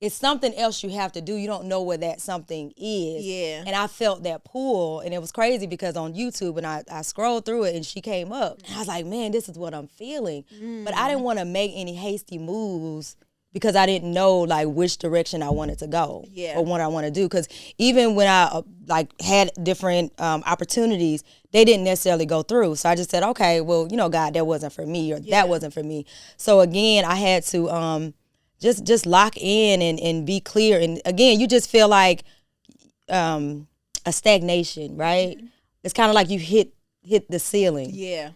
it's something else you have to do. You don't know what that something is. Yeah. And I felt that pull, and it was crazy because on YouTube, and I scrolled through it, and she came up. And I was like, man, this is what I'm feeling. But I didn't want to make any hasty moves because I didn't know like which direction I wanted to go or what I want to do. Because even when I had different opportunities, they didn't necessarily go through. So I just said, okay, well, God, that wasn't for me, or that wasn't for me. So again, I had to just lock in and be clear. And again, you just feel like a stagnation, right? Mm-hmm. It's kind of like you hit the ceiling. Yeah.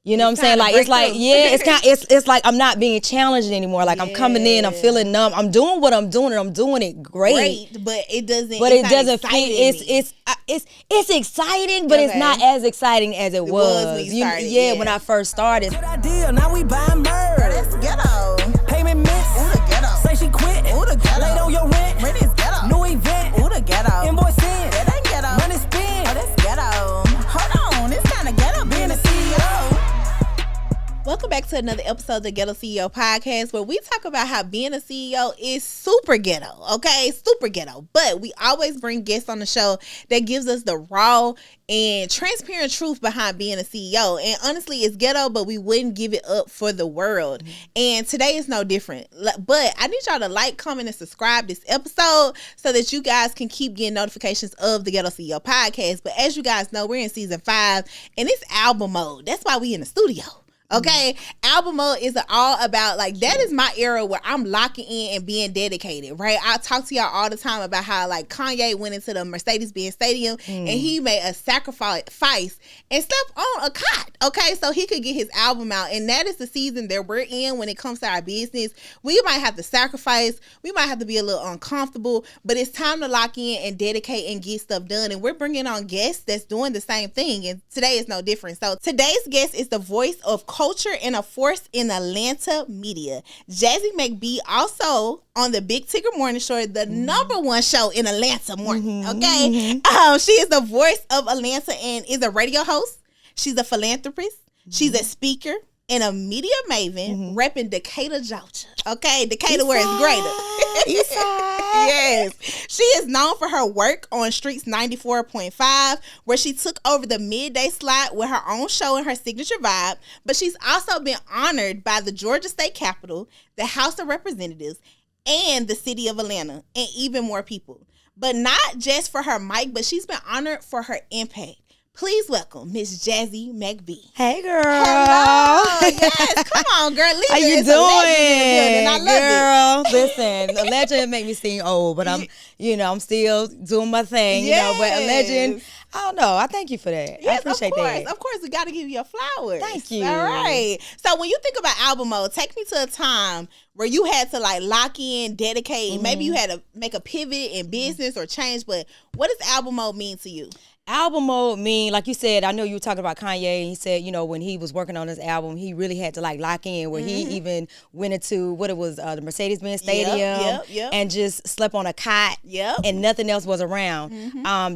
You know what I'm saying? Like it's like it's like I'm not being challenged anymore. Like I'm coming in, I'm feeling numb. I'm doing what I'm doing, and I'm doing it great. But it doesn't. But it doesn't feel. It's exciting, but it's not as exciting as it was when you started. When I first started. Good idea. Now we buying merch. That's ghetto. Payment miss. Ooh, the ghetto. Say she quit. Ooh, the ghetto. Late on your rent. Rent is ghetto. New event. Ooh, the ghetto. Invoice in. That ain't ghetto. Money spin. Oh, that's ghetto. Hold on, it's kind of ghetto being a CEO. Welcome back to another episode of the Ghetto CEO podcast, where we talk about how being a CEO is super ghetto, okay? Super ghetto. But we always bring guests on the show that gives us the raw and transparent truth behind being a CEO. And honestly, it's ghetto, but we wouldn't give it up for the world. And today is no different. But I need y'all to like, comment, and subscribe this episode so that you guys can keep getting notifications of the Ghetto CEO podcast. But as you guys know, we're in season 5, and it's album mode. That's why we in the studio. Okay, album mode is all about, like, that is my era where I'm locking in and being dedicated, right? I talk to y'all all the time about how, like, Kanye went into the Mercedes-Benz Stadium and he made a sacrifice and slept on a cot, okay, so he could get his album out. And that is the season that we're in when it comes to our business. We might have to sacrifice, we might have to be a little uncomfortable, but it's time to lock in and dedicate and get stuff done. And we're bringing on guests that's doing the same thing, and today is no different. So today's guest is the voice of culture and a force in Atlanta media. Jazzy McBee, also on the Big Tigger Morning Show, the number one show in Atlanta morning. Okay, she is the voice of Atlanta and is a radio host. She's a philanthropist. She's a speaker and a media maven, repping Decatur, Georgia. Okay, Decatur, where it's greater. Yes. She is known for her work on Streets 94.5, where she took over the midday slot with her own show and her signature vibe. But she's also been honored by the Georgia State Capitol, the House of Representatives, and the city of Atlanta, and even more people. But not just for her mic, but she's been honored for her impact. Please welcome Miss Jazzy McBee. Hey, girl. Hello. Yes, come on, girl. Leave How you it's doing, a I love girl? Listen, a legend make me seem old, but I'm still doing my thing. But a legend, I don't know. I thank you for that. Yes, I appreciate that. Of course, we got to give you your flowers. Thank you. All right. So when you think about album mode, take me to a time where you had to like lock in, dedicate. Maybe you had to make a pivot in business or change. But what does album mode mean to you? Album mode mean, like you said, I know you were talking about Kanye, and he said, when he was working on his album, he really had to like lock in, where he even went into the Mercedes-Benz Stadium and just slept on a cot and nothing else was around.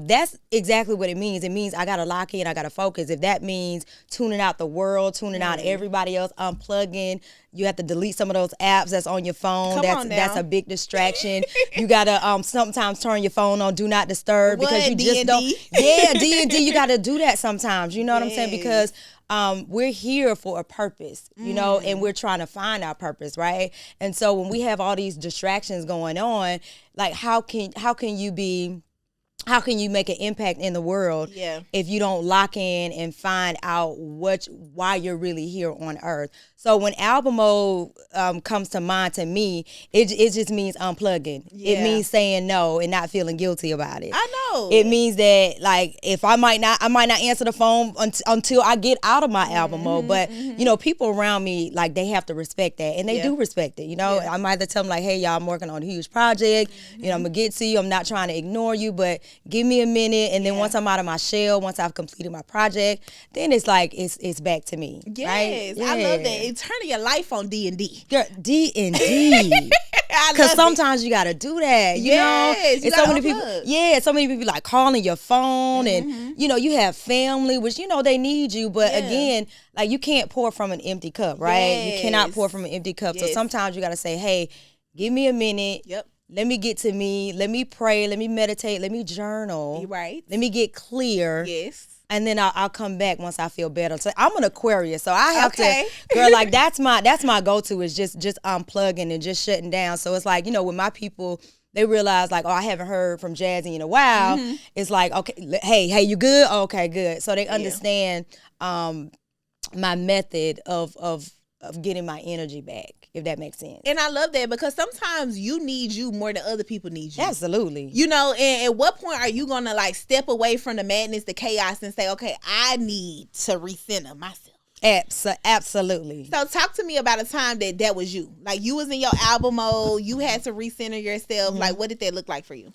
That's exactly what it means. It means I got to lock in, I got to focus. If that means tuning out the world, tuning out everybody else, unplugging, you have to delete some of those apps that's on your phone. That's a big distraction. You gotta sometimes turn your phone on do not disturb because you just don't. Yeah, D&D. You gotta do that sometimes. You know what I'm saying? Because we're here for a purpose, and we're trying to find our purpose, right? And so when we have all these distractions going on, like how can you make an impact in the world if you don't lock in and find out why you're really here on earth? So when album mode comes to mind to me, it just means unplugging. Yeah. It means saying no and not feeling guilty about it. I know. It means that, like, if I might not answer the phone until I get out of my album mode. But people around me, like, they have to respect that, and they do respect it. I might either tell them like, hey, y'all, I'm working on a huge project. I'm gonna get to you. I'm not trying to ignore you, but give me a minute. And then once I'm out of my shell, once I've completed my project, then it's like it's back to me. Yes, right? Yeah. I love that. Turning your life on D&D. Girl, D&D. Because sometimes you got to do that, you know? And so many people, so many people like calling your phone and, you have family, which, they need you. But again, like, you can't pour from an empty cup, right? You cannot pour from an empty cup. So sometimes you got to say, hey, give me a minute. let me get to me, let me pray, let me meditate, let me journal. Right. Let me get clear. Yes. And then I'll come back once I feel better. So I'm an Aquarius, so I have to, girl, like that's my go-to is just unplugging and just shutting down. So it's like, when my people, they realize like, oh, I haven't heard from Jazzy in a while. It's like, okay, hey, you good? Okay, good. So they understand my method of getting my energy back, if that makes sense. And I love that because sometimes you need you more than other people need you. Absolutely. And at what point are you going to like step away from the madness, the chaos, and say, okay, I need to recenter myself? Absolutely. So talk to me about a time that was you. Like you was in your album mode, you had to recenter yourself. Like what did that look like for you?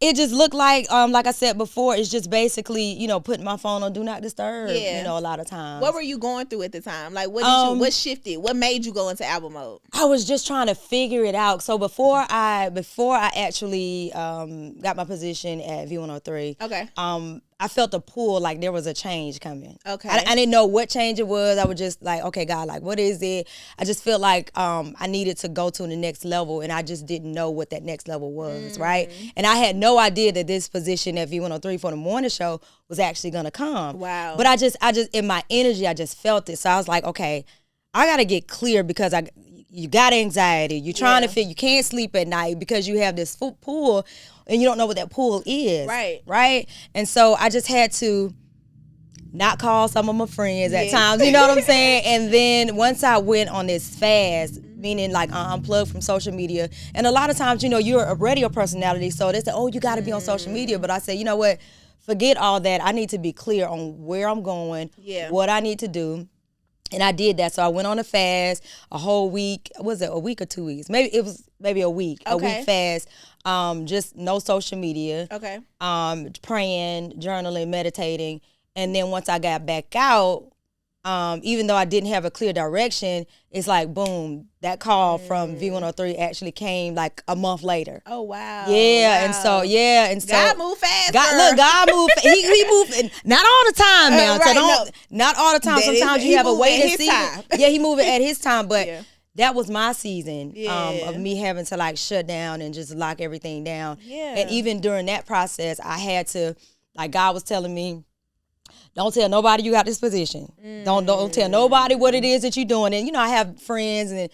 It just looked like I said before, it's just basically, putting my phone on do not disturb, a lot of times. What were you going through at the time? Like what shifted? What made you go into album mode? I was just trying to figure it out. So before I actually got my position at V103, okay. I felt a pull, like there was a change coming. Okay. I didn't know what change it was. I was just like, okay, God, like, what is it? I just felt like I needed to go to the next level, and I just didn't know what that next level was, right? And I had no idea that this position at V103 for the morning show was actually going to come. Wow. But I just, in my energy, I just felt it. So I was like, okay, I got to get clear because you got anxiety. You're trying to feel, you can't sleep at night because you have this pull and you don't know what that pull is. Right. And so I just had to not call some of my friends at times, you know what I'm saying? And then once I went on this fast, meaning like unplug from social media, and a lot of times, you're a radio personality, so they say, oh, you got to be on social media. But I say, you know what? Forget all that. I need to be clear on where I'm going, what I need to do. And I did that. So I went on a fast, a whole week. Was it a week or 2 weeks? Maybe it was a week. Okay. A week fast. Just no social media. Okay. Praying, journaling, meditating. And then once I got back out, even though I didn't have a clear direction, it's like, boom, that call from V103 actually came like a month later. Oh, wow. Yeah, wow. And so God moved fast. God moved. He moved, not all the time now. Not all the time. That Sometimes you have a waiting season. Time. Yeah, he moving at his time, but that was my season of me having to like shut down and just lock everything down. Yeah. And even during that process, I had to, like God was telling me, don't tell nobody you got this position. Don't tell nobody what it is that you're doing. And, I have friends and,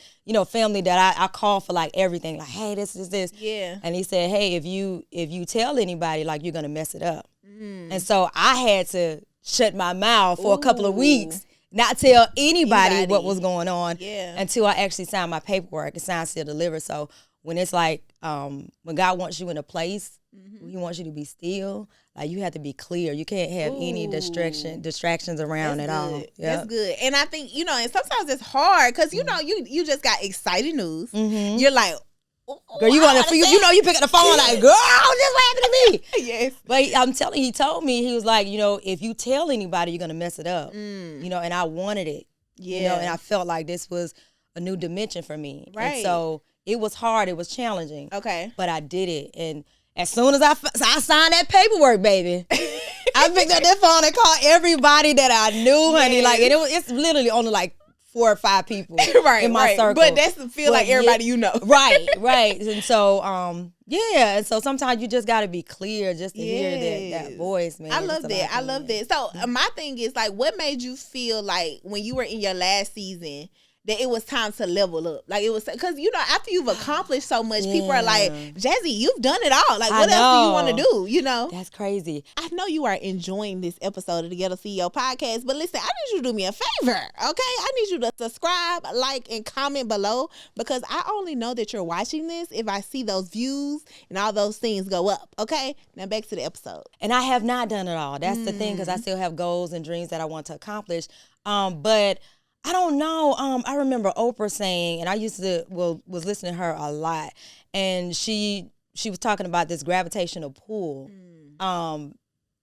family that I call for like everything. Like, hey, this is this. Yeah. And he said, hey, if you tell anybody, like, you're going to mess it up. And so I had to shut my mouth for a couple of weeks, not tell anybody what was going on until I actually signed my paperwork and signed, seal, deliver. So when it's like, when God wants you in a place, he wants you to be still. Like you have to be clear. You can't have any distractions around at all. Yep. That's good. And I think, and sometimes it's hard because, you just got exciting news. You're like, girl, you want to, you pick up the phone like, girl, this happened to me. Yes. But I'm telling you, he told me, he was like, if you tell anybody, you're going to mess it up. And I wanted it. Yeah. And I felt like this was a new dimension for me. Right. And so it was hard. It was challenging. Okay. But I did it. And as soon as I signed that paperwork, baby, I picked up that phone and called everybody that I knew, honey. Like, and it's literally only like 4 or 5 people in my circle. But that's the feel like everybody you know. Right. And so, and so sometimes you just got to be clear just to hear that voice, man. I love that. So my thing is like, what made you feel like when you were in your last season that it was time to level up? Like it was, because after you've accomplished so much, people are like, Jazzy, you've done it all. Like what else do you want to do? That's crazy. I know you are enjoying this episode of the Ghetto CEO podcast, but listen, I need you to do me a favor, okay? I need you to subscribe, like, and comment below, because I only know that you're watching this if I see those views and all those things go up, okay? Now back to the episode. And I have not done it all. That's the thing, because I still have goals and dreams that I want to accomplish. But I don't know. I remember Oprah saying, and I was listening to her a lot, and she was talking about this gravitational pull.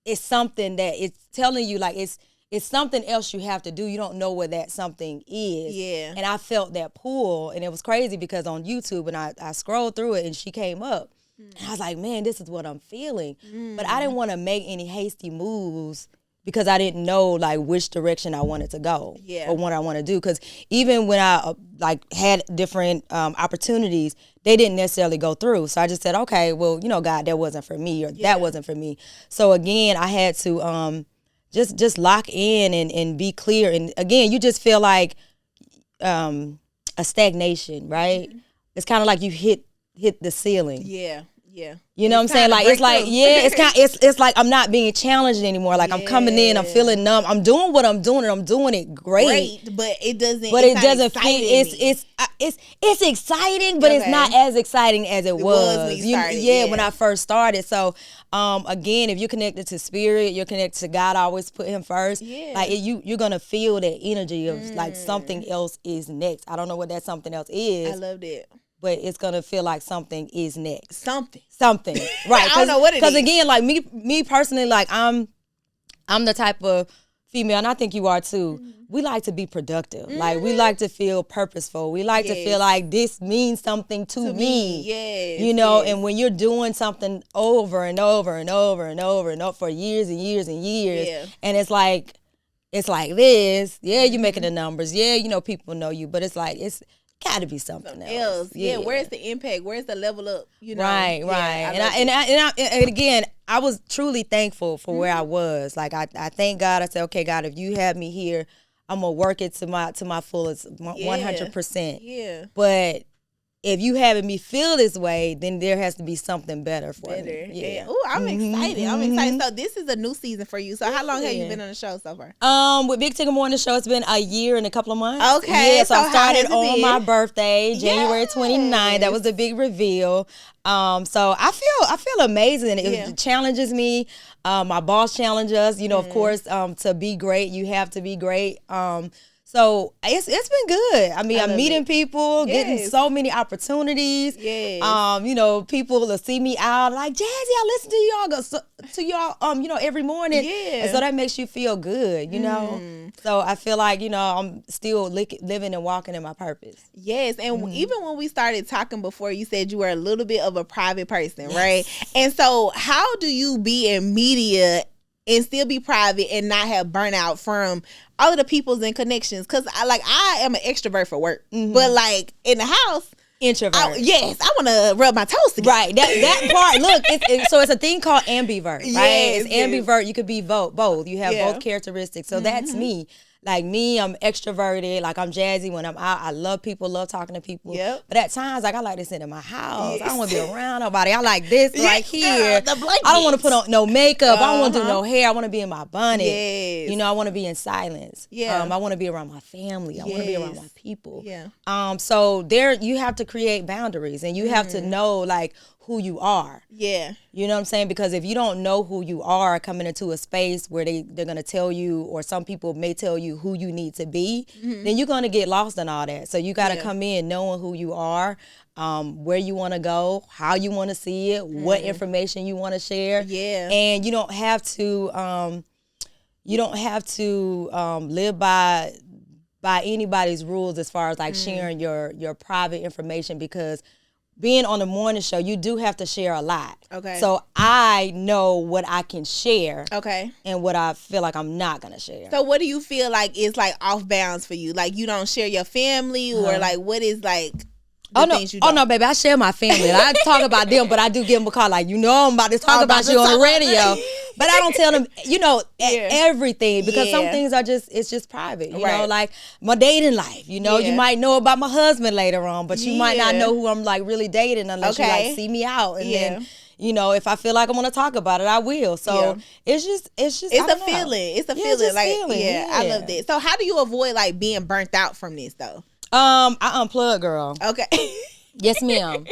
It's something that it's telling you, like it's something else you have to do. You don't know what that something is. Yeah. And I felt that pull, and it was crazy because on YouTube, and I scrolled through it, and she came up, and I was like, man, this is what I'm feeling. But I didn't want to make any hasty moves because I didn't know like which direction I wanted to go or what I want to do. Because even when I like had different opportunities, they didn't necessarily go through. So I just said, okay, well, you know, God, that wasn't for me, or that wasn't for me. So again, I had to just lock in and be clear. And again, you just feel like a stagnation, right? Mm-hmm. It's kind of like you hit the ceiling. Yeah. You know what I'm saying? Like, it's like, it's like I'm not being challenged anymore. Like, I'm coming in, I'm feeling numb. I'm doing what I'm doing, and I'm doing it great. But it doesn't. But it doesn't feel. It's exciting, but it's not as exciting as it was when you started. When I first started. So, again, if you're connected to spirit, you're connected to God. I always put Him first. Yeah. Like you're gonna feel that energy of like something else is next. I don't know what that something else is. I loved it. But it's gonna feel like something is next. Something, right? I don't know what it is. Because again, like me personally, like I'm the type of female, and I think you are too. Mm-hmm. We like to be productive. Mm-hmm. Like we like to feel purposeful. We like to feel like this means something to me. Yes, you know. And when you're doing something over and over and over and over and over for years and years and years, and it's like this. Yeah, you're making the numbers. Yeah, you know people know you, but it's like it's gotta be something else. Yeah, where's the impact? Where's the level up? You know, right. And again, I was truly thankful for where I was. Like I thank God. I said, okay, God, if you have me here, I'm gonna work it to my fullest, 100%. Yeah. But if you having me feel this way, then there has to be something better for me. Yeah. Oh, I'm excited. I'm excited. So this is a new season for you. So how long have you been on the show so far? With Big Tigger Morning Show, it's been a year and a couple of months. Okay. Yeah, so I started on my birthday, January 29th. That was the big reveal. So I feel amazing. It challenges me. My boss challenges us, you know, of course, to be great, you have to be great. So it's been good. I mean, I'm meeting people, getting so many opportunities. Yes. You know, people will see me out like, Jazzy, I listen to y'all, you know, every morning. Yeah. And so that makes you feel good, you know. So I feel like, you know, I'm still living and walking in my purpose. Yes. And even when we started talking before, you said you were a little bit of a private person, right? And so how do you be in media and still be private and not have burnout from all of the peoples and connections? Because I am an extrovert for work, but like in the house, introvert. I want to rub my toes together. Right. That part. Look, so it's a thing called ambivert. Right. It's ambivert. You could be both. You have both characteristics. So that's me. Like me, I'm extroverted. Like I'm jazzy when I'm out. I love people, love talking to people. Yep. But at times, like I like to sit in my house. I don't want to be around nobody. I like this right Girl, here. the blankets. I don't want to put on no makeup. I don't want to do no hair. I want to be in my bonnet. Yes. You know, I want to be in silence. Yeah. I want to be around my family. I want to be around my people. Yeah. So there, you have to create boundaries, and you have to know like who you are. Yeah. You know what I'm saying? Because if you don't know who you are coming into a space where they're going to tell you, or some people may tell you who you need to be, then you're going to get lost in all that. So you got to come in knowing who you are, where you want to go, how you want to see it, what information you want to share. Yeah. And you don't have to live by anybody's rules as far as like sharing your private information, because being on the morning show, you do have to share a lot. Okay. So I know what I can share. Okay. And what I feel like I'm not going to share. So what do you feel like is like off bounds for you? Like you don't share your family, or like what is like things you don't? Oh no, baby, I share my family. I talk about them, but I do give them a call like, you know, I'm about to talk about you on the radio. But I don't tell them, you know, everything, because some things are it's just private, you know, like my dating life, you know, you might know about my husband later on, but you might not know who I'm like really dating unless you like see me out. And then, you know, if I feel like I want to talk about it, I will. So it's a feeling. It's a feeling. Like, I love that. So how do you avoid like being burnt out from this though? I unplug, girl. Okay. Yes, ma'am.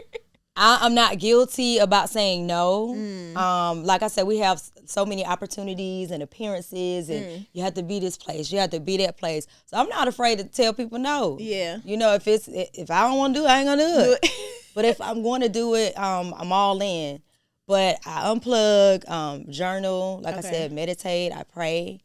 I'm not guilty about saying no. Like I said, we have so many opportunities and appearances, and you have to be this place, you have to be that place. So I'm not afraid to tell people no. Yeah. You know, if I don't want to do it, I ain't gonna do it. But if I'm going to do it, I'm all in. But I unplug, journal, like I said, meditate, I pray.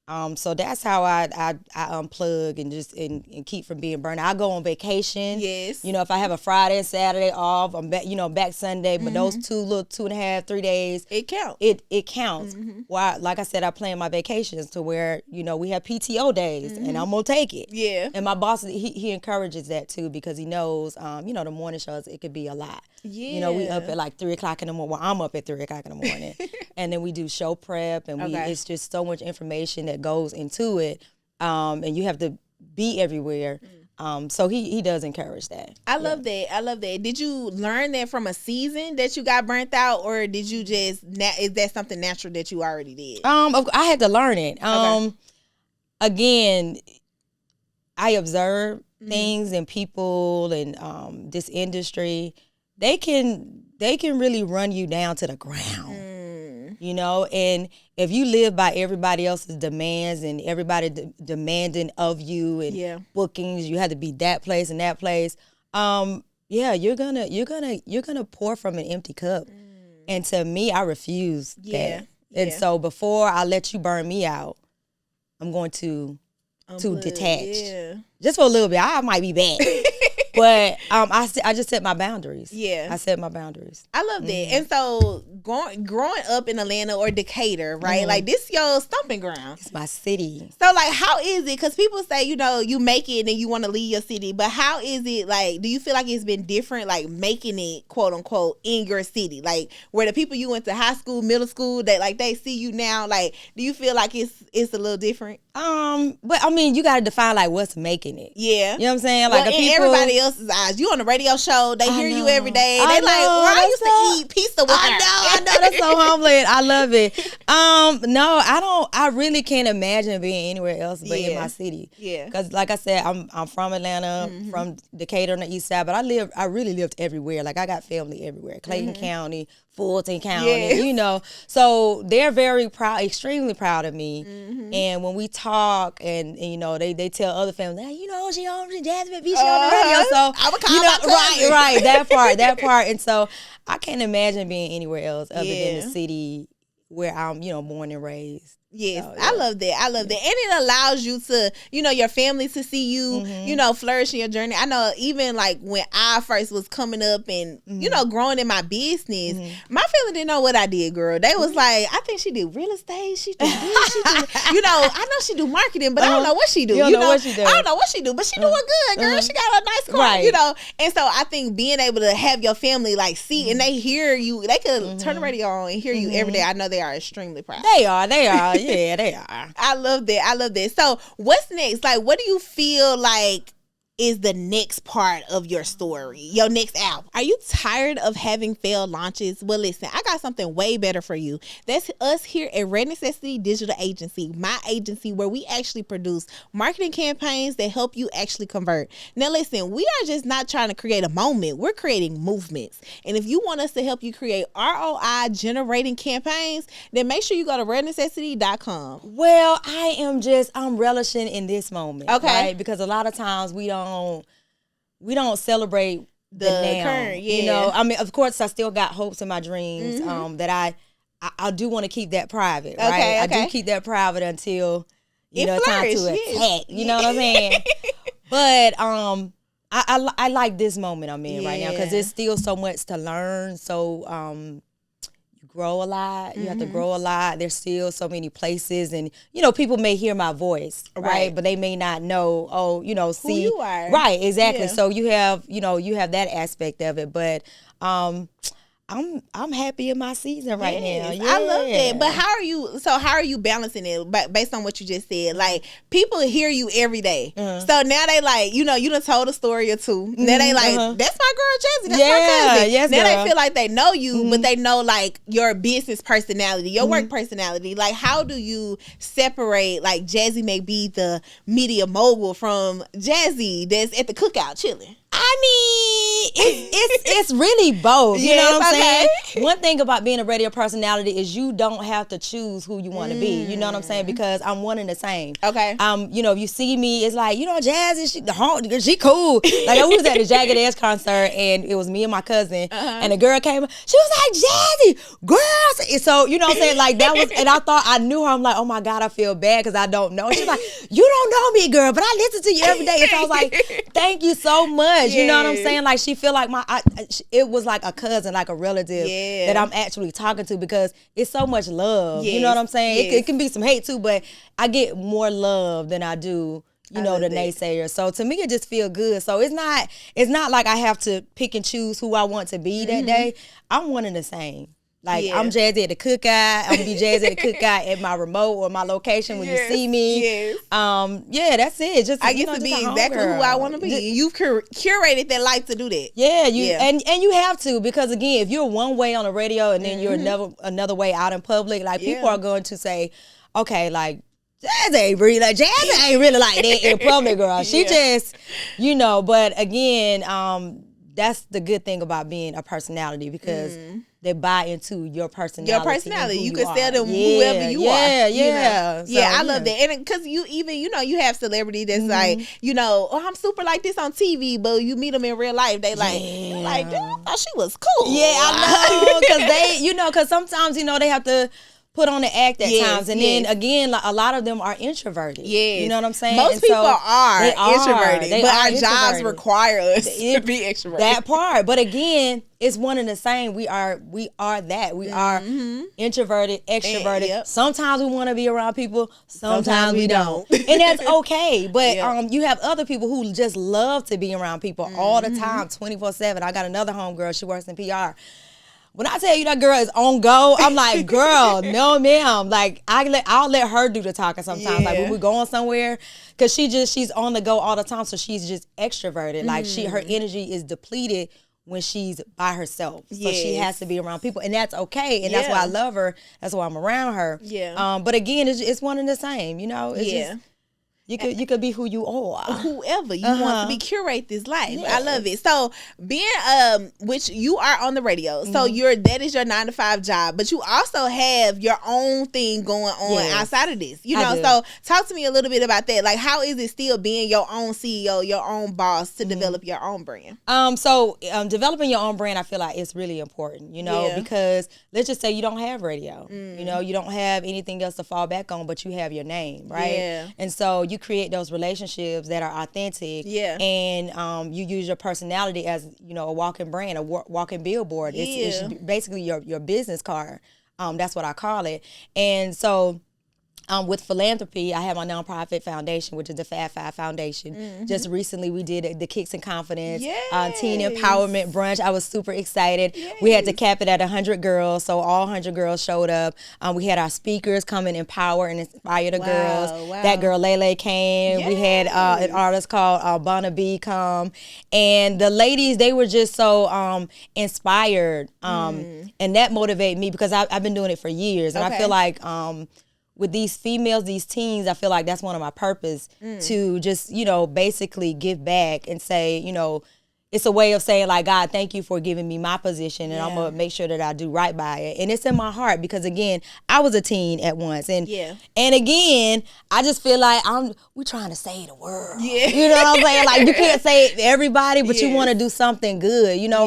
So that's how I unplug and just and keep from being burned out. I go on vacation. Yes. You know, if I have a Friday and Saturday off, I'm back, back Sunday. But those 2.5, 3 days. It counts. It counts. Well, like I said, I plan my vacations to where, we have PTO days and I'm going to take it. Yeah. And my boss, he encourages that too because he knows, the morning shows, it could be a lot. Yeah. We up at like 3 o'clock in the morning. Well, I'm up at 3 o'clock in the morning. And then we do show prep and it's just so much information that goes into it. And you have to be everywhere. So he does encourage that. I love that. Did you learn that from a season that you got burnt out, or did you just, is that something natural that you already did? I had to learn it. Again, I observe things and people and this industry. They can really run you down to the ground. And if you live by everybody else's demands and everybody demanding of you and bookings, you have to be that place and that place. You're gonna pour from an empty cup. And to me, I refuse that. And so before I let you burn me out, I'm going to detach. Yeah. Just for a little bit. I might be back. But I just set my boundaries. Yeah. I set my boundaries. I love that. And so growing up in Atlanta or Decatur, right? Like this your stomping ground. It's my city. So like how is it? Because people say, you make it and you want to leave your city. But how is it like, do you feel like it's been different, like making it quote unquote in your city? Like where the people you went to high school, middle school, that like they see you now, like do you feel like it's a little different? But I mean you gotta define like what's making it. Yeah. You know what I'm saying? Like in everybody else's eyes. You on the radio show, they hear you every day. They like, I used to eat pizza with her. I know, that's so humbling. I love it. No, I really can't imagine being anywhere else but in my city. Yeah. Because like I said, I'm from Atlanta, from Decatur on the east side, but I really lived everywhere. Like I got family everywhere. Clayton County, Fulton County, So they're very proud, extremely proud of me. And when we talk and they tell other families, hey, she on Jazzy McBee, she on the radio. So I would call my cousin. Right, that part. And so I can't imagine being anywhere else other than the city where I'm, born and raised. Yes, so, I love that. And it allows you to, your family to see you, flourish in your journey. I know even like when I first was coming up and, growing in my business, my family didn't know what I did, girl. They was like, I think she did real estate. She did this, she did, I know she do marketing, but I don't know what she do. You don't know what she do. I don't know what she do, but she doing good, girl. She got a nice car, right. And so I think being able to have your family like see and they hear you, they could turn the radio on and hear you every day. I know they are extremely proud. They are. Yeah, they are. I love that. So what's next? Like, what do you feel like is the next part of your story, your next album? Are you tired of having failed launches? Well, listen, I got something way better for you. That's us here at Red Necessity Digital Agency, my agency where we actually produce marketing campaigns that help you actually convert. Now, listen, we are just not trying to create a moment. We're creating movements. And if you want us to help you create ROI generating campaigns, then make sure you go to rednecessity.com. Well, I'm relishing in this moment. Okay. Right? Because a lot of times we don't celebrate the now. Current, yeah. I mean, of course, I still got hopes and my dreams that I do want to keep that private, right? Okay. I do keep that private until it's time to attack. You know what I'm saying? But I like this moment I'm in right now because there's still so much to learn. So grow a lot. You have to grow a lot. There's still so many places and, people may hear my voice, right? But they may not know, see. Who you are. Right, exactly. Yeah. So you have that aspect of it. But I'm happy in my season right now. Yeah. I love that. But how are you balancing it based on what you just said? Like people hear you every day. So now they like, you done told a story or two. Now they like, that's my girl Jazzy. That's my cousin. Yes, now girl. They feel like they know you, but they know like your business personality, your work personality. Like how do you separate like Jazzy McBee, the media mogul, from Jazzy that's at the cookout chilling? I mean, it's really both. You know what I'm saying? One thing about being a radio personality is you don't have to choose who you want to be. You know what I'm saying? Because I'm one and the same. Okay. You know, if you see me, it's like, you know, Jazzy, she cool. Like, I was at the Jagged Edge concert, and it was me and my cousin, and a girl came. She was like, Jazzy, girl. So, you know what I'm saying? Like, that was, and I thought I knew her. I'm like, oh my God, I feel bad because I don't know. She's like, you don't know me, girl, but I listen to you every day. And so I was like, thank you so much. You know what I'm saying? Like, she feel like it was like a cousin, like a relative that I'm actually talking to, because it's so much love. You know what I'm saying? It can be some hate too, but I get more love than I do, you know, the naysayers. So to me, it just feel good. So it's not like I have to pick and choose who I want to be that day. I'm one and the same. Like, I'm Jazzy at the cookout. I'm going to be Jazzy at the cookout at my remote or my location when you see me. Yeah, that's it. Just I get to be exactly who I want to be. You've curated that life to do that. Yeah, and you have to, because again, if you're one way on the radio and then you're another way out in public, like people are going to say, okay, like, Jazzy ain't really like that in public, girl. She just, you know, but again, that's the good thing about being a personality, because they buy into your personality. Your personality. You can sell them whoever you are. Yeah. You know? So, I love that. And because you even, you know, you have celebrity that's like, you know, oh, I'm super like this on TV, but you meet them in real life, they like, I thought she was cool. Yeah, I know. Because they, you know, because sometimes, you know, they have to put on the act at times, and then again, like, a lot lot of them are introverted. You know what I'm saying? Most people are introverted, but our jobs require us to be extroverted. That part, but again, it's one and the same. We are that. We are introverted, extroverted. Sometimes we want to be around people. Sometimes we don't, and that's okay. But you have other people who just love to be around people all the time, 24/7. I got another homegirl. She works in PR. When I tell you that girl is on go, I'm like, girl, no ma'am. Like, I'll let her do the talking sometimes. Like, when we're going somewhere, because she's on the go all the time, so she's just extroverted. Like, her energy is depleted when she's by herself. So she has to be around people, and that's okay. And that's why I love her. That's why I'm around her. But again, it's one and the same. You know, it's just, you could be who you are. Whoever you want to be, curate this life. I love it. So being which you are on the radio. So that is your 9-to-5 job, but you also have your own thing going on outside of this. You know, so talk to me a little bit about that. Like, how is it still being your own CEO, your own boss, to develop your own brand? So developing your own brand, I feel like it's really important, you know, because let's just say you don't have radio. You know, you don't have anything else to fall back on, but you have your name, right? And so you create those relationships that are authentic, and you use your personality as, you know, a walking brand, a walking billboard. It's basically your business card. That's what I call it. And so with philanthropy, I have my nonprofit foundation, which is the Fab Five Foundation. Just recently, we did the Kicks and Confidence teen empowerment brunch. I was super excited. We had to cap it at 100 girls, so all 100 girls showed up. We had our speakers come and empower and inspire the girls. That girl Lele came. We had an artist called Bonna B come, and the ladies, they were just so inspired, and that motivated me, because I've been doing it for years, and I feel like with these females, these teens, I feel like that's one of my purpose, to just, you know, basically give back and say, you know, it's a way of saying, like, God, thank you for giving me my position, and I'm going to make sure that I do right by it. And it's in my heart, because, again, I was a teen at once. And again, I just feel like we're trying to save the world. You know what I'm saying? Like, you can't save everybody, but you want to do something good. You know,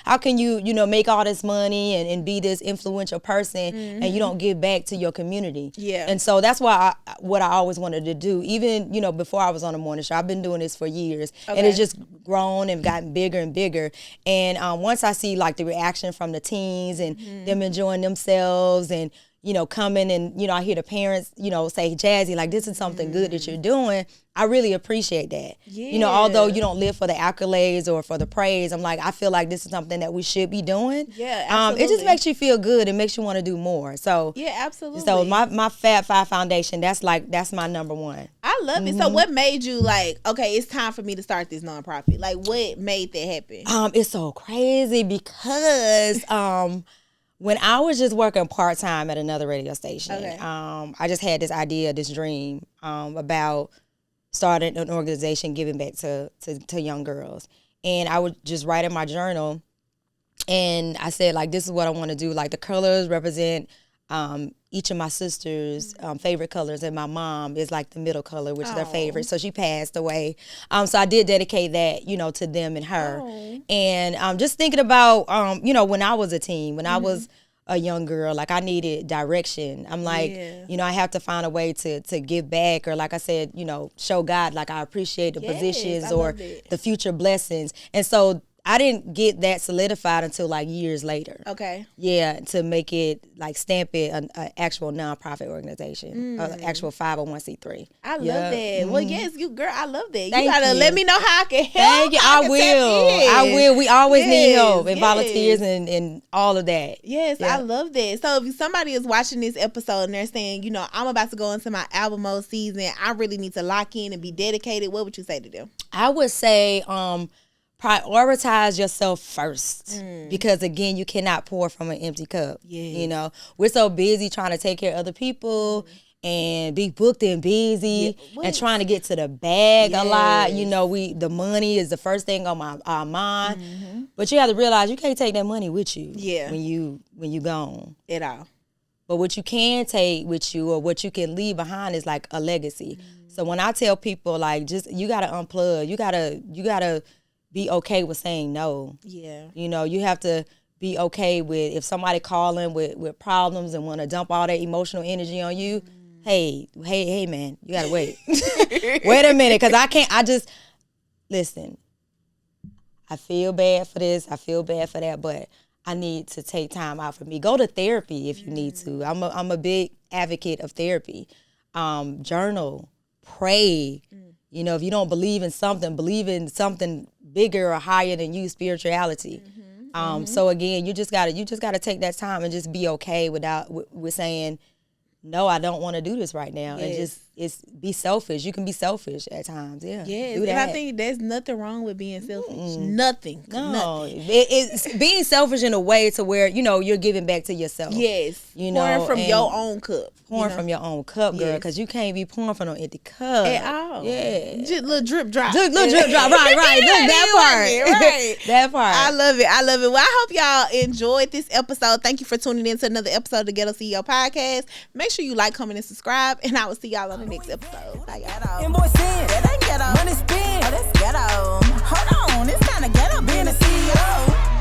how can you, you know, make all this money and be this influential person, and you don't give back to your community? And so that's what I always wanted to do. Even, you know, before I was on the morning show, I've been doing this for years. And it's just grown and gotten bigger and bigger. And once I see, like, the reaction from the teens and them enjoying themselves, and, you know, coming, and, you know, I hear the parents, you know, say, Jazzy, like, this is something good that you're doing. I really appreciate that. You know, although you don't live for the accolades or for the praise, I'm like, I feel like this is something that we should be doing. It just makes you feel good. It makes you want to do more. So absolutely. So my Fab Five Foundation, that's my number one. I love it. So what made you like, okay, it's time for me to start this nonprofit? Like, what made that happen? It's so crazy, because when I was just working part-time at another radio station, I just had this idea, this dream about starting an organization giving back to young girls. and I would just write in my journal. And I said, like, this is what I want to do. Like, the colors represent each of my sisters' favorite colors, and my mom is like the middle color, which is their favorite. So she passed away. So I did dedicate that, you know, to them and her. And just thinking about, you know, when I was a teen, when I was a young girl, like I needed direction. I'm like, you know, I have to find a way to give back, or like I said, you know, show God like I appreciate the positions or the future blessings. And so I didn't get that solidified until like years later. Okay. Yeah, to make it like stamp it an actual nonprofit organization, actual 501c3. I love that. Well, yes, you girl, I love that. Thank you gotta you. let me know how I can help. Thank you. I will. We always need help and volunteers and all of that. Yes, I love that. So if somebody is watching this episode and they're saying, you know, I'm about to go into my album mode season, I really need to lock in and be dedicated, what would you say to them? I would say prioritize yourself first, because again, you cannot pour from an empty cup. You know, we're so busy trying to take care of other people and be booked and busy and trying to get to the bag a lot. You know, the money is the first thing on our mind, but you have to realize you can't take that money with you when you gone at all. But what you can take with you, or what you can leave behind, is like a legacy. So when I tell people, like, just you gotta unplug, you gotta be okay with saying no. You know, you have to be okay with if somebody calling with problems and want to dump all that emotional energy on you. Hey, man, you gotta wait. Wait a minute, because listen, I feel bad for this, I feel bad for that, but I need to take time out for me. Go to therapy if you need to. I'm a big advocate of therapy. Journal, pray. You know, if you don't believe in something bigger or higher than you, spirituality. So again, you just gotta take that time and just be okay with saying, no, I don't want to do this right now, and just be selfish. You can be selfish at times, do that. And I think there's nothing wrong with being selfish. Nothing. It's being selfish in a way to where, you know, you're giving back to yourself. You know, pouring from your own cup. From your own cup, girl, because you can't be pouring from no empty cup at all. Just little drip drop. Little drip drop. Right. Look, that part. Right. That part. I love it. Well, I hope y'all enjoyed this episode. Thank you for tuning in to another episode of the Ghetto CEO podcast. Make sure you like, comment, and subscribe, and I will see y'all on the next episode. Bye, y'all. Invoice in, that ain't ghetto. Money spin, oh, that's ghetto. Hold on, it's kinda ghetto being a CEO.